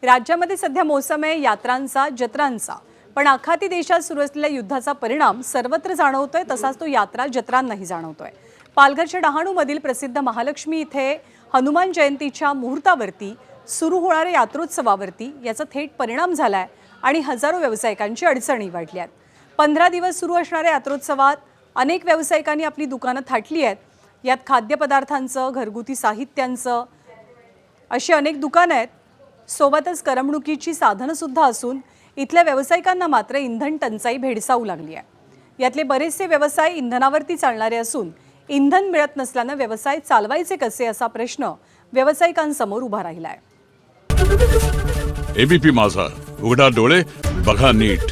राज्यामध्ये सध्या मोसम आहे यात्रांचा, जत्रांचा, पण आखाती देशात सुरू असलेल्या युद्धाचा परिणाम सर्वत्र जाणवतोय, तसाच तो यात्रा जत्रांनाही जाणवतोय। पालघरच्या डहाणूमधील प्रसिद्ध महालक्ष्मी इथे हनुमान जयंतीच्या मुहूर्तावरती सुरू होणाऱ्या यात्रोत्सवावरती याचा थेट परिणाम झालाय आणि हजारो व्यावसायिकांची अडचणी वाढल्यात। 15 दिवस सुरू असणाऱ्या यात्रोत्सवात अनेक व्यावसायिकांनी आपली दुकानं थाटली आहेत। यात खाद्यपदार्थांचं, घरगुती साहित्यांचं अशी अनेक दुकानं आहेत। सोबतच करमणुकीची साधनं सुद्धा असून इथल्या व्यावसायिकांना मात्र इंधन टंचाई भेडसावू लागली आहे। यातले बरेचसे व्यवसाय इंधनावरती चालणारे असून इंधन मिळत नसल्याने व्यवसाय चालवायचे कसे असा प्रश्न व्यावसायिकांसमोर उभा राहिला आहे। एबीपी माझा, उघडा डोळे बघा नीट।